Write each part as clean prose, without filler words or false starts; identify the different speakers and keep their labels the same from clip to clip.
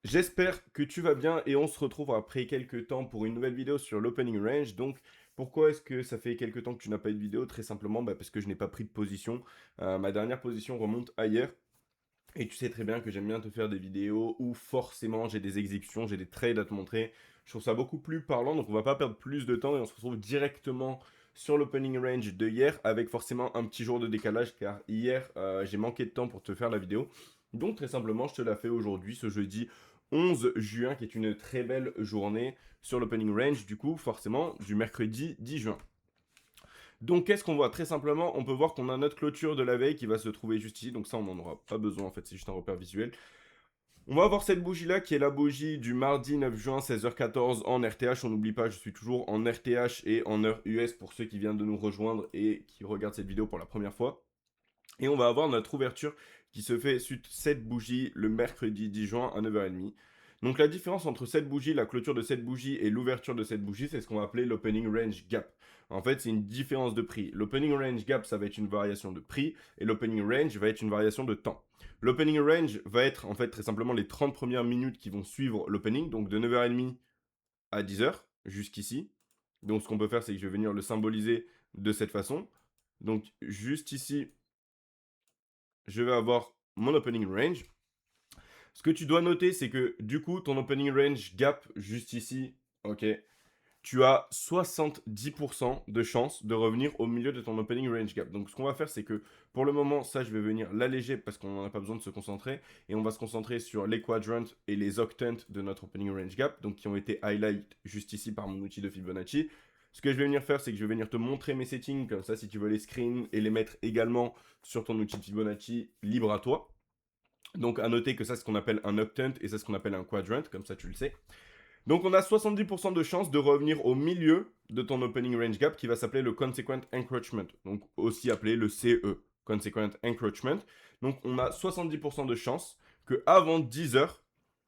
Speaker 1: J'espère que tu vas bien et on se retrouve après quelques temps pour une nouvelle vidéo sur l'opening range. Donc, pourquoi est-ce que ça fait quelques temps que tu n'as pas eu de vidéo? Très simplement, parce que je n'ai pas pris de position. Ma dernière position remonte à hier. Et tu sais très bien que j'aime bien te faire des vidéos où forcément j'ai des exécutions, j'ai des trades à te montrer. Je trouve ça beaucoup plus parlant, donc on va pas perdre plus de temps et on se retrouve directement sur l'opening range de hier avec forcément un petit jour de décalage car hier j'ai manqué de temps pour te faire la vidéo. Donc très simplement je te la fais aujourd'hui, ce jeudi 11 juin qui est une très belle journée sur l'opening range du coup forcément du mercredi 10 juin. Donc qu'est-ce qu'on voit? Très simplement, on peut voir qu'on a notre clôture de la veille qui va se trouver juste ici. Donc ça, on n'en aura pas besoin en fait, c'est juste un repère visuel. On va avoir cette bougie-là qui est la bougie du mardi 9 juin 16h14 en RTH. On n'oublie pas, je suis toujours en RTH et en heure US pour ceux qui viennent de nous rejoindre et qui regardent cette vidéo pour la première fois. Et on va avoir notre ouverture qui se fait suite cette bougie le mercredi 10 juin à 9h30. Donc la différence entre cette bougie, la clôture de cette bougie et l'ouverture de cette bougie, c'est ce qu'on va appeler l'opening range gap. En fait, c'est une différence de prix. L'opening range gap, ça va être une variation de prix et l'opening range va être une variation de temps. L'opening range va être en fait très simplement les 30 premières minutes qui vont suivre l'opening, donc de 9h30 à 10h jusqu'ici. Donc ce qu'on peut faire, c'est que je vais venir le symboliser de cette façon. Donc juste ici, je vais avoir mon opening range. Ce que tu dois noter, c'est que du coup, ton opening range gap juste ici, ok, tu as 70% de chance de revenir au milieu de ton opening range gap. Donc ce qu'on va faire, c'est que pour le moment, ça, je vais venir l'alléger parce qu'on n'en a pas besoin de se concentrer. Et on va se concentrer sur les quadrants et les octants de notre opening range gap, donc qui ont été highlight juste ici par mon outil de Fibonacci. Ce que je vais venir faire, c'est que je vais venir te montrer mes settings, comme ça, si tu veux les screens et les mettre également sur ton outil de Fibonacci, libre à toi. Donc à noter que ça c'est ce qu'on appelle un octant et ça c'est ce qu'on appelle un quadrant, comme ça tu le sais. Donc on a 70% de chance de revenir au milieu de ton opening range gap qui va s'appeler le consequent encroachment, donc aussi appelé le CE, consequent encroachment. Donc on a 70% de chance que avant 10 heures,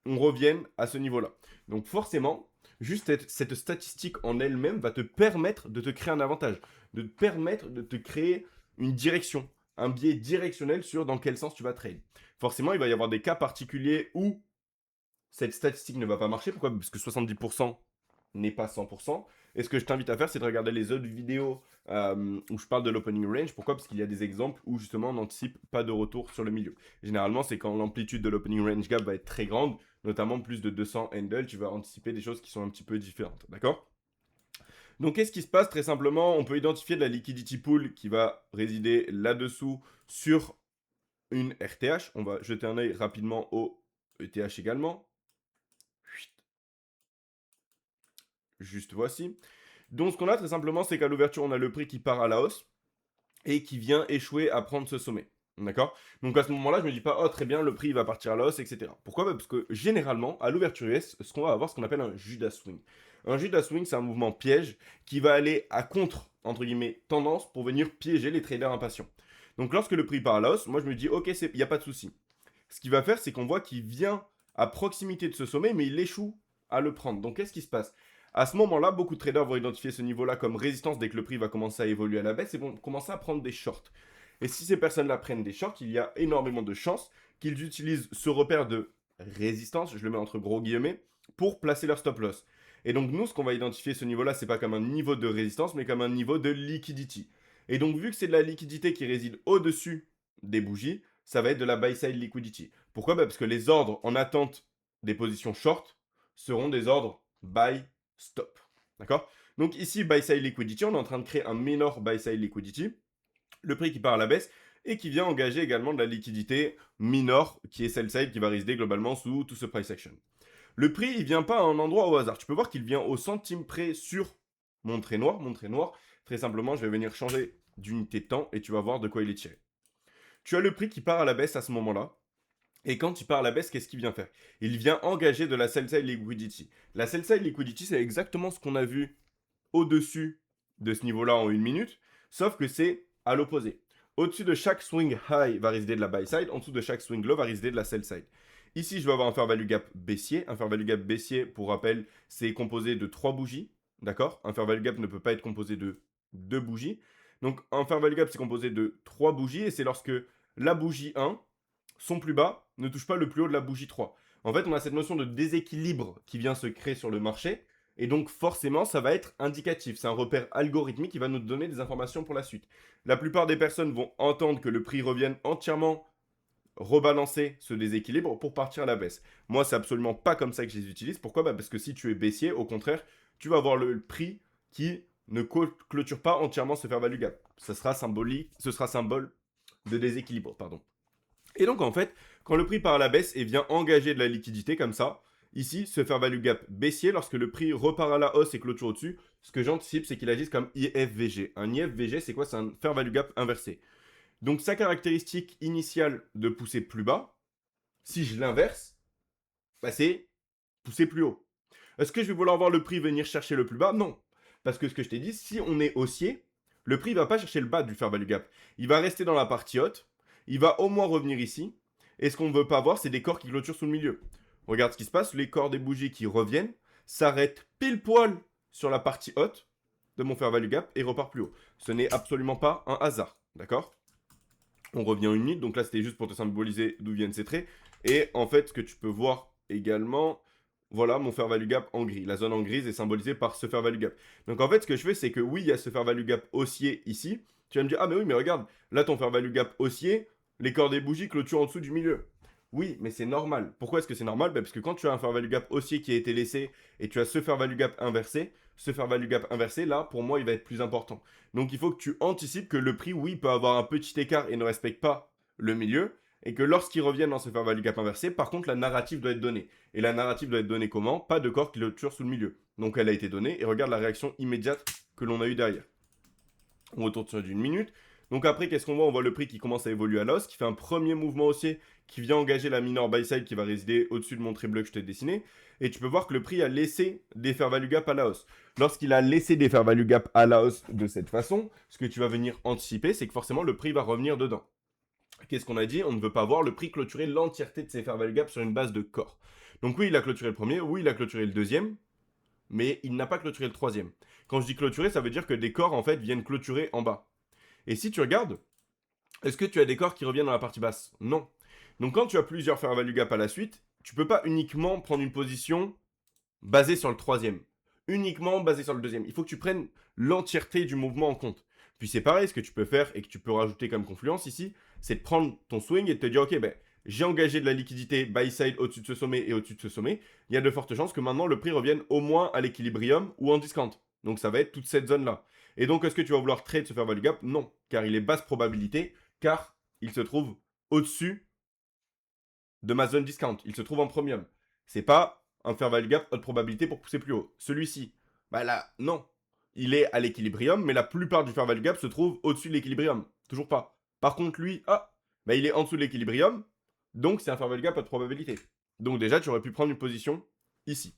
Speaker 1: on revienne à ce niveau-là. Donc forcément, juste cette statistique en elle-même va te permettre de te créer un avantage, de te permettre de te créer une direction, un biais directionnel sur dans quel sens tu vas trade. Forcément, il va y avoir des cas particuliers où cette statistique ne va pas marcher. Pourquoi? Parce que 70% n'est pas 100%. Et ce que je t'invite à faire, c'est de regarder les autres vidéos où je parle de l'opening range. Pourquoi? Parce qu'il y a des exemples où justement on n'anticipe pas de retour sur le milieu. Généralement, c'est quand l'amplitude de l'opening range gap va être très grande, notamment plus de 200 handles, tu vas anticiper des choses qui sont un petit peu différentes. D'accord? Donc, qu'est-ce qui se passe? Très simplement, on peut identifier de la liquidity pool qui va résider là-dessous sur une RTH. On va jeter un œil rapidement au ETH également. Juste voici. Donc ce qu'on a très simplement, c'est qu'à l'ouverture, on a le prix qui part à la hausse et qui vient échouer à prendre ce sommet. D'accord? Donc à ce moment-là, je me dis pas, oh très bien, le prix va partir à la hausse, etc. Pourquoi? Parce que généralement, à l'ouverture US, ce qu'on va avoir, ce qu'on appelle un Judas Swing. Un Judas Swing, c'est un mouvement piège qui va aller à contre, entre guillemets, tendance pour venir piéger les traders impatients. Donc lorsque le prix part à la hausse, moi je me dis, ok, il n'y a pas de souci. Ce qu'il va faire, c'est qu'on voit qu'il vient à proximité de ce sommet, mais il échoue à le prendre. Donc qu'est-ce qui se passe? À ce moment-là, beaucoup de traders vont identifier ce niveau-là comme résistance dès que le prix va commencer à évoluer à la baisse et vont commencer à prendre des shorts. Et si ces personnes-là prennent des shorts, il y a énormément de chances qu'ils utilisent ce repère de résistance, je le mets entre gros guillemets, pour placer leur stop loss. Et donc nous, ce qu'on va identifier ce niveau-là, c'est pas comme un niveau de résistance, mais comme un niveau de liquidity. Et donc vu que c'est de la liquidité qui réside au-dessus des bougies, ça va être de la buy side liquidity. Pourquoi? Parce que les ordres en attente des positions short seront des ordres buy stop. D'accord? Donc ici, buy side liquidity, on est en train de créer un minor buy side liquidity, le prix qui part à la baisse et qui vient engager également de la liquidité minor qui est sell side qui va résider globalement sous tout ce price action. Le prix, il vient pas à un endroit au hasard. Tu peux voir qu'il vient au centime près sur mon trait noir. Mon trait noir, très simplement, je vais venir changer d'unité de temps et tu vas voir de quoi il est tiré. Tu as le prix qui part à la baisse à ce moment-là. Et quand il part à la baisse, qu'est-ce qu'il vient faire? Il vient engager de la sell-side liquidity. La sell-side liquidity, c'est exactement ce qu'on a vu au-dessus de ce niveau-là en une minute, sauf que c'est à l'opposé. Au-dessus de chaque swing high va résider de la buy side, en dessous de chaque swing low va résider de la sell side. Ici, je vais avoir un fair value gap baissier. Un fair value gap baissier, pour rappel, c'est composé de 3 bougies. D'accord? Un fair value gap ne peut pas être composé de 2 bougies. Donc, un fair value gap, c'est composé de 3 bougies et c'est lorsque la bougie 1, son plus bas, ne touche pas le plus haut de la bougie 3. En fait, on a cette notion de déséquilibre qui vient se créer sur le marché. Et donc, forcément, ça va être indicatif. C'est un repère algorithmique qui va nous donner des informations pour la suite. La plupart des personnes vont entendre que le prix revienne entièrement rebalancer ce déséquilibre pour partir à la baisse. Moi, c'est absolument pas comme ça que je les utilise. Pourquoi? Parce que si tu es baissier, au contraire, tu vas avoir le prix qui ne clôture pas entièrement ce fair value gap. Ce sera symbolique, ce sera symbole de déséquilibre, pardon. Et donc, en fait, quand le prix part à la baisse et vient engager de la liquidité comme ça, ici, ce fair value gap baissier, lorsque le prix repart à la hausse et clôture au-dessus, ce que j'anticipe, c'est qu'il agisse comme IFVG. Un IFVG, c'est quoi? C'est un fair value gap inversé. Donc, sa caractéristique initiale de pousser plus bas, si je l'inverse, c'est pousser plus haut. Est-ce que je vais vouloir voir le prix venir chercher le plus bas? Non. Parce que ce que je t'ai dit, si on est haussier, le prix ne va pas chercher le bas du fair value gap. Il va rester dans la partie haute, il va au moins revenir ici, et ce qu'on ne veut pas voir, c'est des corps qui clôturent sous le milieu. Regarde ce qui se passe, les corps des bougies qui reviennent s'arrêtent pile poil sur la partie haute de mon fair value gap et repart plus haut. Ce n'est absolument pas un hasard, d'accord? On revient une minute, donc là c'était juste pour te symboliser d'où viennent ces traits. Et en fait, ce que tu peux voir également, voilà mon fair value gap en gris. La zone en grise est symbolisée par ce fair value gap. Donc en fait, ce que je fais, c'est que oui, il y a ce fair value gap haussier ici. Tu vas me dire, ah mais oui, mais regarde, là ton fair value gap haussier, les corps des bougies clôturent en dessous du milieu. Oui, mais c'est normal. Pourquoi est-ce que c'est normal? Parce que quand tu as un fair value gap haussier qui a été laissé et tu as ce fair value gap inversé, ce fair value gap inversé, là, pour moi, il va être plus important. Donc il faut que tu anticipes que le prix, oui, peut avoir un petit écart et ne respecte pas le milieu, et que lorsqu'il revienne dans ce fair value gap inversé, par contre, la narrative doit être donnée. Et la narrative doit être donnée comment? Pas de corps qui clôture sous le milieu. Donc elle a été donnée, et regarde la réaction immédiate que l'on a eue derrière. On retourne sur d'une minute. Donc après, qu'est-ce qu'on voit? On voit le prix qui commence à évoluer à l'os, qui fait un premier mouvement haussier, qui vient engager la minor buy side qui va résider au-dessus de mon trait bleu que je t'ai dessiné. Et tu peux voir que le prix a laissé des fair value gap à la hausse. Lorsqu'il a laissé des fair value gap à la hausse de cette façon, ce que tu vas venir anticiper, c'est que forcément le prix va revenir dedans. Qu'est-ce qu'on a dit? On ne veut pas voir le prix clôturer l'entièreté de ses fair value gap sur une base de corps. Donc oui, il a clôturé le premier, oui, il a clôturé le deuxième, mais il n'a pas clôturé le troisième. Quand je dis clôturer, ça veut dire que des corps en fait viennent clôturer en bas. Et si tu regardes, est-ce que tu as des corps qui reviennent dans la partie basse? Non. Donc quand tu as plusieurs fair value gap à la suite, tu peux pas uniquement prendre une position basée sur le troisième, uniquement basée sur le deuxième. Il faut que tu prennes l'entièreté du mouvement en compte. Puis c'est pareil, ce que tu peux faire et que tu peux rajouter comme confluence ici, c'est de prendre ton swing et de te dire, ok, j'ai engagé de la liquidité buy side au-dessus de ce sommet et au-dessus de ce sommet. Il y a de fortes chances que maintenant le prix revienne au moins à l'équilibrium ou en discount. Donc ça va être toute cette zone-là. Et donc, est-ce que tu vas vouloir trade ce fair value gap? Non, car il est basse probabilité, car il se trouve au-dessus de ma zone discount. Il se trouve en premium. C'est pas un fair value gap haute probabilité pour pousser plus haut. Celui-ci, là, non. Il est à l'équilibrium, mais la plupart du fair value gap se trouve au-dessus de l'équilibrium. Toujours pas. Par contre, lui, il est en dessous de l'équilibrium, donc c'est un fair value gap haute probabilité. Donc déjà, tu aurais pu prendre une position ici.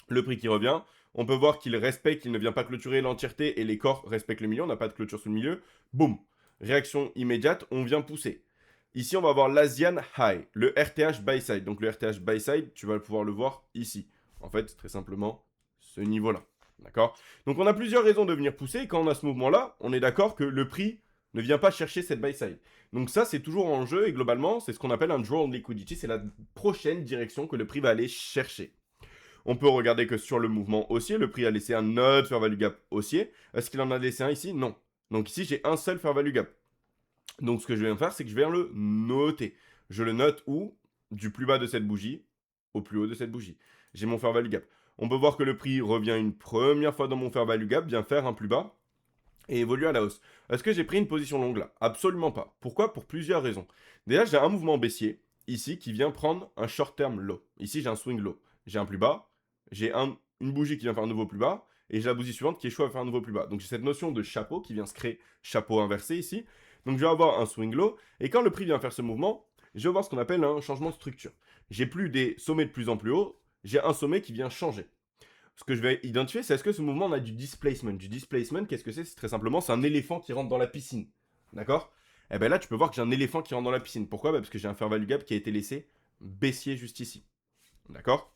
Speaker 1: Le prix qui revient, on peut voir qu'il respecte, qu'il ne vient pas clôturer l'entièreté et les corps respectent le milieu, on n'a pas de clôture sous le milieu. Boum. Réaction immédiate, on vient pousser. Ici, on va avoir l'Asian High, le RTH buy side. Donc le RTH buy side, tu vas pouvoir le voir ici. En fait, c'est très simplement ce niveau-là. D'accord? Donc on a plusieurs raisons de venir pousser. Et quand on a ce mouvement-là, on est d'accord que le prix ne vient pas chercher cette buy side. Donc ça, c'est toujours en jeu et globalement, c'est ce qu'on appelle un draw on liquidity. C'est la prochaine direction que le prix va aller chercher. On peut regarder que sur le mouvement haussier, le prix a laissé un autre fair value gap haussier. Est-ce qu'il en a laissé un ici? Non. Donc ici, j'ai un seul fair value gap. Donc ce que je vais faire, c'est que je vais le noter. Je le note où? Du plus bas de cette bougie au plus haut de cette bougie. J'ai mon fair value gap. On peut voir que le prix revient une première fois dans mon fair value gap, vient faire un plus bas et évolue à la hausse. Est-ce que j'ai pris une position longue là? Absolument pas. Pourquoi? Pour plusieurs raisons. Déjà, j'ai un mouvement baissier ici qui vient prendre un short term low. Ici, j'ai un swing low. J'ai un plus bas, j'ai une bougie qui vient faire un nouveau plus bas, et j'ai la bougie suivante qui échoue à faire un nouveau plus bas. Donc j'ai cette notion de chapeau qui vient se créer, chapeau inversé ici. Donc je vais avoir un swing low, et quand le prix vient faire ce mouvement, je vais avoir ce qu'on appelle un changement de structure. J'ai plus des sommets de plus en plus haut, j'ai un sommet qui vient changer. Ce que je vais identifier, c'est est-ce que ce mouvement, on a du displacement. Du displacement, qu'est-ce que c'est? C'est très simplement, c'est un éléphant qui rentre dans la piscine. D'accord? Et bien là, tu peux voir que j'ai un éléphant qui rentre dans la piscine. Pourquoi? Parce que j'ai un fair value gap qui a été laissé baissier juste ici. D'accord?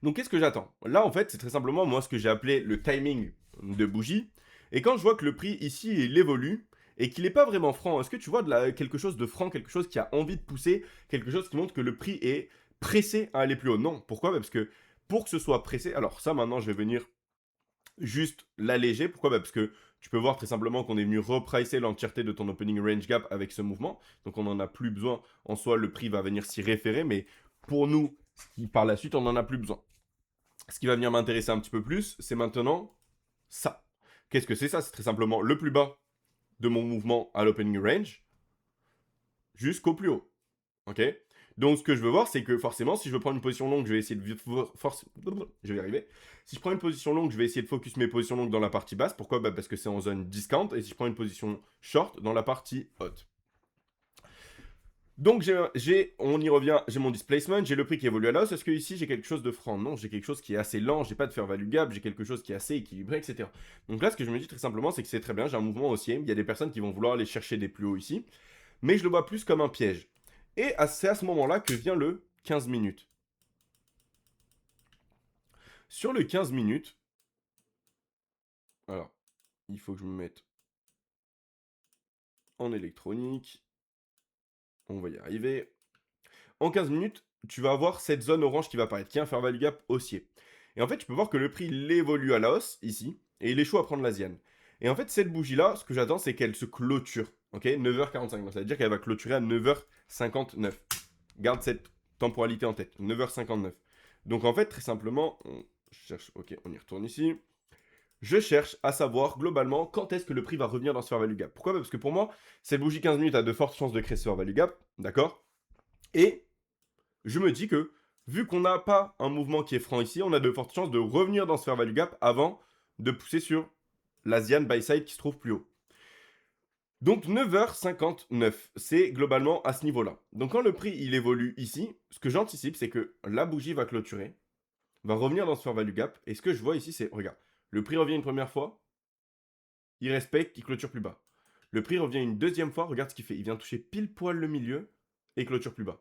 Speaker 1: Donc qu'est-ce que j'attends? Là, en fait, c'est très simplement moi ce que j'ai appelé le timing de bougie. Et quand je vois que le prix ici, il évolue et qu'il n'est pas vraiment franc, est-ce que tu vois quelque chose de franc, quelque chose qui a envie de pousser, quelque chose qui montre que le prix est pressé à aller plus haut. Non, pourquoi? Parce que pour que ce soit pressé, alors ça maintenant je vais venir juste l'alléger. Pourquoi? Parce que tu peux voir très simplement qu'on est venu repricer l'entièreté de ton opening range gap avec ce mouvement. Donc on n'en a plus besoin. En soi, le prix va venir s'y référer, mais pour nous, par la suite, on n'en a plus besoin. Ce qui va venir m'intéresser un petit peu plus, c'est maintenant ça. Qu'est-ce que c'est ça? C'est très simplement le plus bas de mon mouvement à l'opening range jusqu'au plus haut. Ok? Donc ce que je veux voir, c'est que forcément, si je veux prendre une position longue, je vais essayer de je vais y arriver. Si je prends une position longue, je vais essayer de focus mes positions longues dans la partie basse. Pourquoi? Bah parce que c'est en zone discount. Et si je prends une position short, dans la partie haute. Donc on y revient, j'ai mon displacement, j'ai le prix qui évolue à la hausse. Est-ce que ici j'ai quelque chose de franc? Non, j'ai quelque chose qui est assez lent, j'ai pas de fair value gap, j'ai quelque chose qui est assez équilibré, etc. Donc là, ce que je me dis très simplement, c'est que c'est très bien, j'ai un mouvement haussier. Il y a des personnes qui vont vouloir aller chercher des plus hauts ici, mais je le vois plus comme un piège. Et c'est à ce moment-là que vient le 15 minutes. Sur le 15 minutes, alors, il faut que je me mette en électronique. On va y arriver. En 15 minutes, tu vas avoir cette zone orange qui va apparaître, qui est un fair value gap haussier. Et en fait, tu peux voir que le prix évolue à la hausse, ici, et il échoue à prendre l'asienne. Et en fait, cette bougie-là, ce que j'attends, c'est qu'elle se clôture. Ok, 9h45. Donc, ça veut dire qu'elle va clôturer à 9h59. Garde cette temporalité en tête. 9h59. Donc, en fait, très simplement, on cherche. Ok, on y retourne ici. Je cherche à savoir globalement quand est-ce que le prix va revenir dans ce fair value gap. Pourquoi? Parce que pour moi, cette bougie 15 minutes a de fortes chances de créer ce fair value gap. D'accord? Et je me dis que, vu qu'on n'a pas un mouvement qui est franc ici, on a de fortes chances de revenir dans ce fair value gap avant de pousser sur l'Asian buy side qui se trouve plus haut. Donc 9h59, c'est globalement à ce niveau-là. Donc quand le prix il évolue ici, ce que j'anticipe c'est que la bougie va clôturer, va revenir dans ce fair value gap, et ce que je vois ici c'est, regarde, le prix revient une première fois, il respecte, il clôture plus bas. Le prix revient une deuxième fois, regarde ce qu'il fait, il vient toucher pile poil le milieu et clôture plus bas.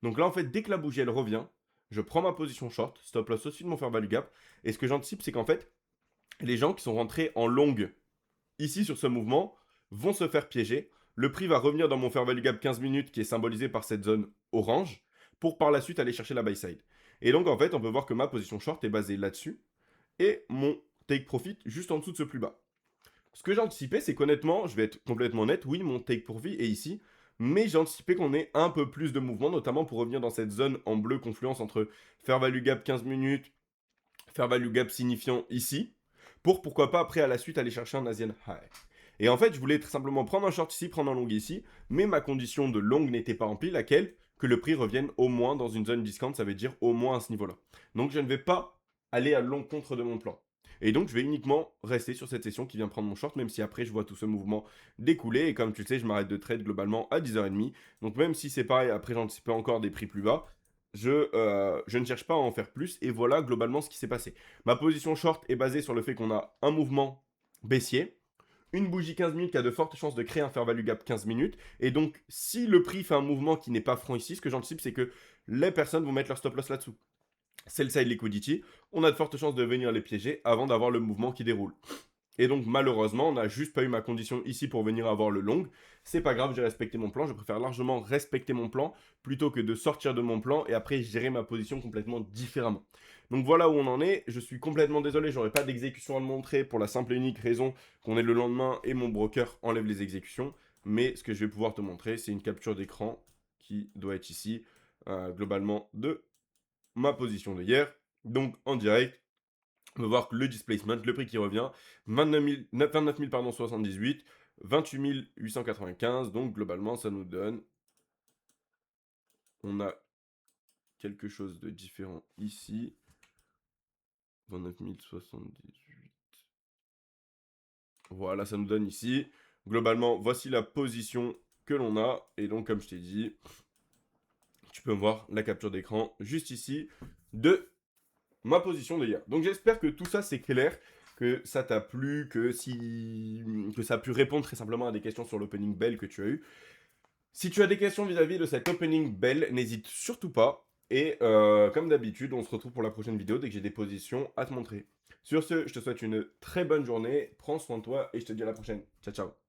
Speaker 1: Donc là en fait, dès que la bougie elle revient, je prends ma position short, stop loss au-dessus de mon fair value gap, et ce que j'anticipe c'est qu'en fait, les gens qui sont rentrés en longue ici sur ce mouvement vont se faire piéger. Le prix va revenir dans mon fair value gap 15 minutes qui est symbolisé par cette zone orange pour par la suite aller chercher la buy side. Et donc en fait, on peut voir que ma position short est basée là-dessus et mon take profit juste en dessous de ce plus bas. Ce que j'ai anticipé, c'est qu'honnêtement, je vais être complètement honnête, oui, mon take profit est ici, mais j'ai anticipé qu'on ait un peu plus de mouvement, notamment pour revenir dans cette zone en bleu confluence entre fair value gap 15 minutes, fair value gap signifiant ici, pour pourquoi pas après à la suite aller chercher un Asian high. Et en fait, je voulais très simplement prendre un short ici, prendre un long ici, mais ma condition de long n'était pas remplie, laquelle que le prix revienne au moins dans une zone discount, ça veut dire au moins à ce niveau-là. Donc je ne vais pas aller à l'encontre de mon plan. Et donc je vais uniquement rester sur cette session qui vient prendre mon short, même si après je vois tout ce mouvement découler, et comme tu le sais, je m'arrête de trade globalement à 10h30. Donc même si c'est pareil, après j'anticipe encore des prix plus bas, je ne cherche pas à en faire plus, et voilà globalement ce qui s'est passé. Ma position short est basée sur le fait qu'on a un mouvement baissier, une bougie 15 minutes qui a de fortes chances de créer un fair value gap 15 minutes, et donc si le prix fait un mouvement qui n'est pas franc ici, ce que j'anticipe c'est que les personnes vont mettre leur stop loss là-dessous. Sell side liquidity, on a de fortes chances de venir les piéger avant d'avoir le mouvement qui déroule. Et donc malheureusement, on n'a juste pas eu ma condition ici pour venir avoir le long. C'est pas grave, j'ai respecté mon plan. Je préfère largement respecter mon plan plutôt que de sortir de mon plan et après gérer ma position complètement différemment. Donc voilà où on en est. Je suis complètement désolé, j'aurais pas d'exécution à te montrer pour la simple et unique raison qu'on est le lendemain et mon broker enlève les exécutions. Mais ce que je vais pouvoir te montrer, c'est une capture d'écran qui doit être ici, globalement de ma position de hier. Donc en direct, on va voir que le displacement, le prix qui revient, 29 000 pardon, 78, 28 895. Donc globalement, ça nous donne, on a quelque chose de différent ici. 29 078. Voilà, ça nous donne ici. Globalement, voici la position que l'on a. Et donc, comme je t'ai dit, tu peux voir la capture d'écran juste ici de ma position de hier. Donc j'espère que tout ça c'est clair, que ça t'a plu, que ça a pu répondre très simplement à des questions sur l'opening bell que tu as eu. Si tu as des questions vis-à-vis de cet opening bell, n'hésite surtout pas. Et comme d'habitude, on se retrouve pour la prochaine vidéo dès que j'ai des positions à te montrer. Sur ce, je te souhaite une très bonne journée, prends soin de toi et je te dis à la prochaine. Ciao ciao.